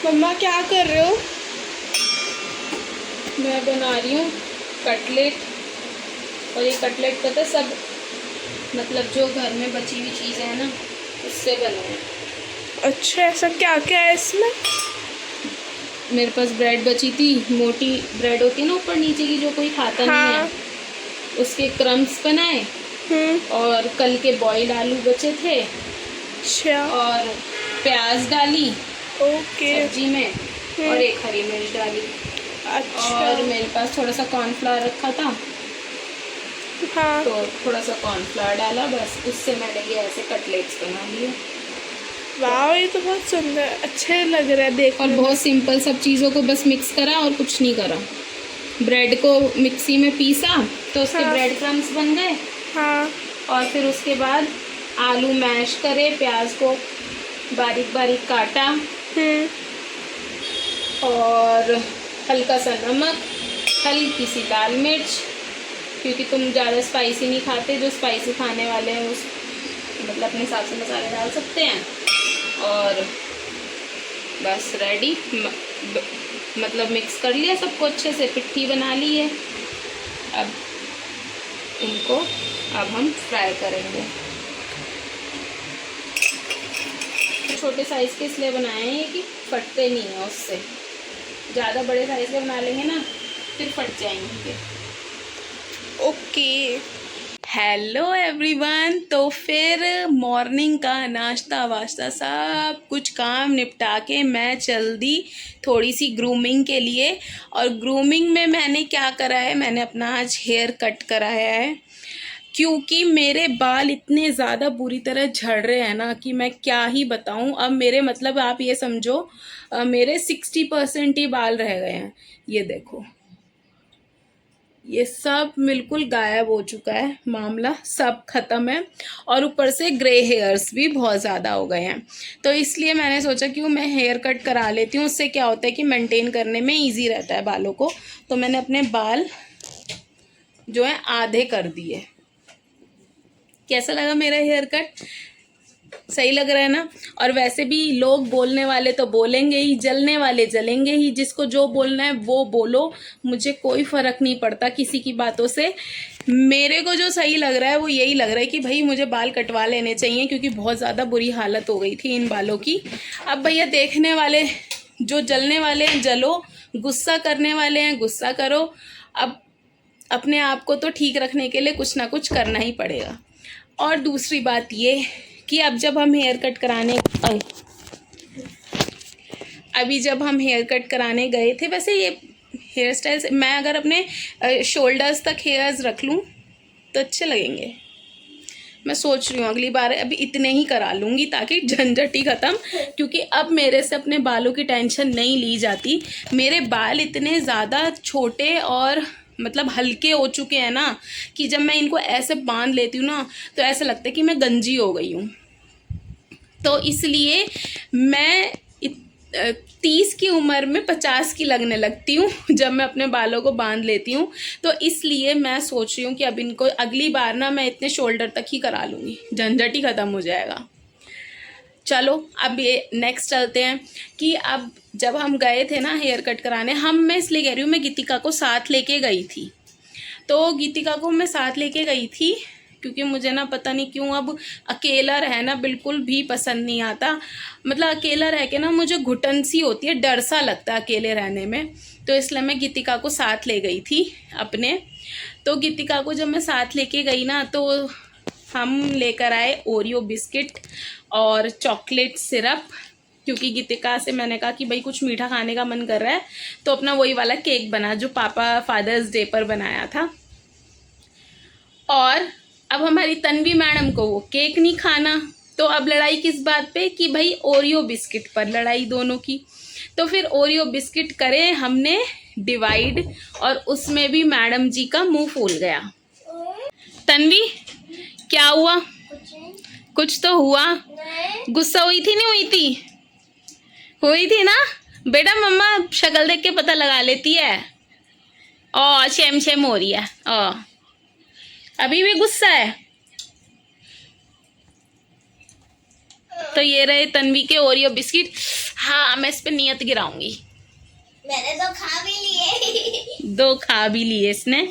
मम्मा क्या कर रहे हो? मैं बना रही हूँ कटलेट। और ये कटलेट पता है सब मतलब जो घर में बची हुई चीज़ें हैं ना उससे बने हैं। अच्छा, ऐसा क्या क्या है इसमें? मेरे पास ब्रेड बची थी, मोटी ब्रेड होती है ना ऊपर नीचे की जो कोई खाता नहीं है, हाँ। उसके क्रम्स बनाए। और कल के बॉइल्ड आलू बचे थे अच्छा। और प्याज डाली ओके। सब्जी में और एक हरी मिर्च डाली। अच्छा। और मेरे पास थोड़ा सा कॉर्नफ्लावर रखा था हाँ। तो थोड़ा सा कॉर्नफ्लावर डाला, बस उससे मैंने ये ऐसे कटलेट्स बना लिए। वाह, ये तो बहुत सुंदर अच्छे लग रहे हैं और देखने में। बहुत सिंपल सब चीज़ों को बस मिक्स करा और कुछ नहीं करा। ब्रेड को मिक्सी में पीसा तो उसके हाँ। ब्रेड क्रम्स बन गए। हाँ। और फिर उसके बाद आलू मैश करे, प्याज को बारीक बारीक काटा और हल्का सा नमक, हल्की सी लाल मिर्च, क्योंकि तुम ज़्यादा स्पाइसी नहीं खाते, जो स्पाइसी खाने वाले हैं उस मतलब अपने हिसाब से मसाले डाल सकते हैं। और बस रेडी, मतलब मिक्स कर लिया सबको अच्छे से, पिट्ठी बना ली है। अब इनको हम फ्राई करेंगे। छोटे साइज़ के इसलिए बनाए हैं ये कि फटते नहीं हैं उससे। ज़्यादा बड़े साइज़ के बना लेंगे ना फिर फट जाएंगे। ओके। हेलो एवरीवन, तो फिर मॉर्निंग का नाश्ता वाश्ता सब कुछ काम निपटा के मैं चल दी थोड़ी सी ग्रूमिंग के लिए। और ग्रूमिंग में मैंने क्या करा है, मैंने अपना आज हेयर कट कराया है, क्योंकि मेरे बाल इतने ज़्यादा बुरी तरह झड़ रहे हैं ना कि मैं क्या ही बताऊं। अब मेरे मतलब आप ये समझो मेरे 60% ही बाल रह गए हैं। ये देखो, ये सब बिल्कुल गायब हो चुका है, मामला सब ख़त्म है। और ऊपर से ग्रे हेयर्स भी बहुत ज़्यादा हो गए हैं। तो इसलिए मैंने सोचा क्यों मैं हेयर कट करा लेती हूँ, उससे क्या होता है कि मेंटेन करने में इजी रहता है बालों को। तो मैंने अपने बाल जो है आधे कर दिए। कैसा लगा मेरा हेयर कट? सही लग रहा है ना? और वैसे भी लोग बोलने वाले तो बोलेंगे ही, जलने वाले जलेंगे ही। जिसको जो बोलना है वो बोलो, मुझे कोई फ़र्क नहीं पड़ता किसी की बातों से। मेरे को जो सही लग रहा है वो यही लग रहा है कि भाई मुझे बाल कटवा लेने चाहिए, क्योंकि बहुत ज़्यादा बुरी हालत हो गई थी इन बालों की। अब भैया देखने वाले जो जलने वाले हैं जलो, गुस्सा करने वाले हैं गुस्सा करो। अब अपने आप को तो ठीक रखने के लिए कुछ ना कुछ करना ही पड़ेगा। और दूसरी बात ये कि अब जब हम हेयर कट कराने अभी जब हम हेयर कट कराने गए थे, वैसे ये हेयर स्टाइल मैं अगर अपने शोल्डर्स तक हेयर्स रख लूँ तो अच्छे लगेंगे। मैं सोच रही हूँ अगली बार अभी इतने ही करा लूँगी ताकि झंझट ही ख़त्म, क्योंकि अब मेरे से अपने बालों की टेंशन नहीं ली जाती। मेरे बाल इतने ज़्यादा छोटे और मतलब हल्के हो चुके हैं ना कि जब मैं इनको ऐसे बांध लेती हूँ ना तो ऐसा लगता है कि मैं गंजी हो गई हूँ। तो इसलिए मैं 30 की उम्र में 50 की लगने लगती हूँ जब मैं अपने बालों को बांध लेती हूँ। तो इसलिए मैं सोच रही हूँ कि अब इनको अगली बार ना मैं इतने शोल्डर तक ही करा लूँगी, झंझट ही ख़त्म हो जाएगा। चलो अब ये नेक्स्ट चलते हैं कि अब जब हम गए थे ना हेयर कट कराने, मैं इसलिए कह रही हूँ मैं गीतिका को साथ लेके गई थी। तो गीतिका को मैं साथ लेके गई थी क्योंकि मुझे ना पता नहीं क्यों अब अकेला रहना बिल्कुल भी पसंद नहीं आता। मतलब अकेला रह के ना मुझे घुटन सी होती है, डर सा लगता है अकेले रहने में। तो इसलिए मैं गीतिका को साथ ले गई थी अपने। तो गीतिका को जब मैं साथ लेके गई ना तो हम लेकर आए ओरियो बिस्किट और चॉकलेट सिरप, क्योंकि गीतिका से मैंने कहा कि भाई कुछ मीठा खाने का मन कर रहा है। तो अपना वही वाला केक बना जो पापा फादर्स डे पर बनाया था। और अब हमारी तन्वी मैडम को वो केक नहीं खाना, तो अब लड़ाई किस बात पे कि भाई ओरियो बिस्किट पर लड़ाई दोनों की। तो फिर ओरियो बिस्किट करे हमने डिवाइड और उसमें भी मैडम जी का मुंह फूल गया। तन्वी क्या हुआ? कुछ तो हुआ। गुस्सा हुई थी नहीं हुई थी? हुई थी ना बेटा, मम्मा शक्ल देख के पता लगा लेती है। ओ शेम शेम हो रही है। ओ अभी भी गुस्सा है? तो ये रहे तन्वी के ओरियो बिस्किट। हाँ, मैं इस पे नियत गिराऊंगी। मैंने तो खा भी लिए। 2 खा भी लिए इसने।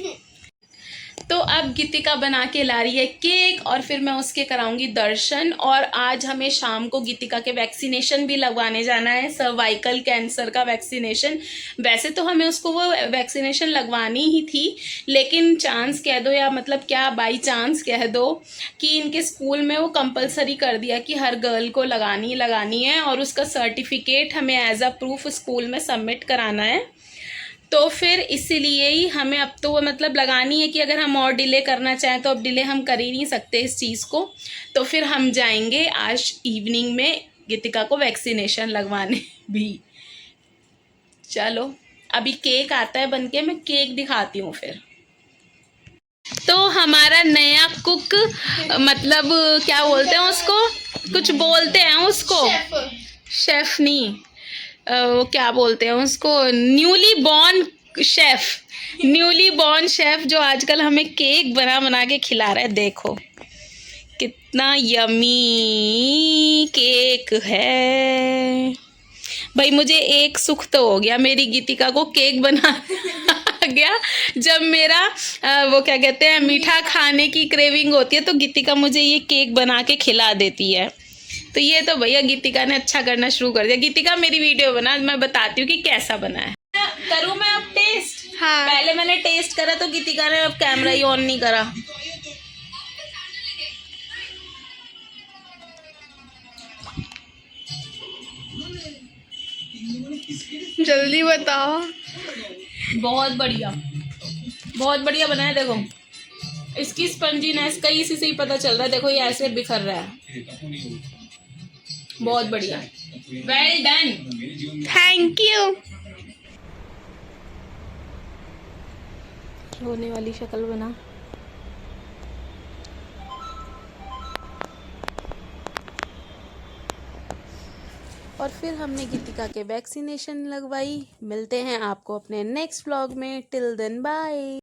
तो अब गीतिका बना के ला रही है केक और फिर मैं उसके कराऊंगी दर्शन। और आज हमें शाम को गीतिका के वैक्सीनेशन भी लगवाने जाना है, सर्वाइकल कैंसर का वैक्सीनेशन। वैसे तो हमें उसको वो वैक्सीनेशन लगवानी ही थी, लेकिन चांस कह दो या मतलब क्या बाई चांस कह दो कि इनके स्कूल में वो कंपलसरी कर दिया कि हर गर्ल को लगानी है और उसका सर्टिफिकेट हमें एज अ प्रूफ स्कूल में सबमिट कराना है। तो फिर इसीलिए ही हमें अब तो वो मतलब लगानी है कि अगर हम और डिले करना चाहें तो अब डिले हम कर ही नहीं सकते इस चीज़ को। तो फिर हम जाएंगे आज इवनिंग में गीतिका को वैक्सीनेशन लगवाने भी। चलो अभी केक आता है बनके, मैं केक दिखाती हूँ फिर। तो हमारा नया कुक, मतलब क्या बोलते हैं उसको, कुछ बोलते हैं उसको, शेफ नहीं, वो क्या बोलते हैं उसको, न्यूली बॉर्न शेफ जो आजकल हमें केक बना के खिला रहा है। देखो कितना यमी केक है भाई। मुझे एक सुख तो हो गया, मेरी गीतिका को केक बना गया। जब मेरा वो क्या कहते हैं मीठा खाने की क्रेविंग होती है तो गीतिका मुझे ये केक बना के खिला देती है। तो ये तो भैया गीतिका ने अच्छा करना शुरू कर दिया। गीतिका मेरी वीडियो बना, मैं बताती हूँ कि कैसा बना है। करूँ मैं अब टेस्ट? हाँ। पहले मैंने टेस्ट करा तो गीतिका ने अब कैमरा ही ऑन नहीं करा। जल्दी बताओ। बहुत बढ़िया बना है। देखो इसकी स्पंजीनेस का इसी से ही पता चल रहा है। देखो ये ऐसे बिखर रहा है। बहुत बढ़िया, वेल डन, थैंक यू। रोने वाली शक्ल बना। और फिर हमने गीतिका के वैक्सीनेशन लगवाई। मिलते हैं आपको अपने नेक्स्ट व्लॉग में। Till then bye.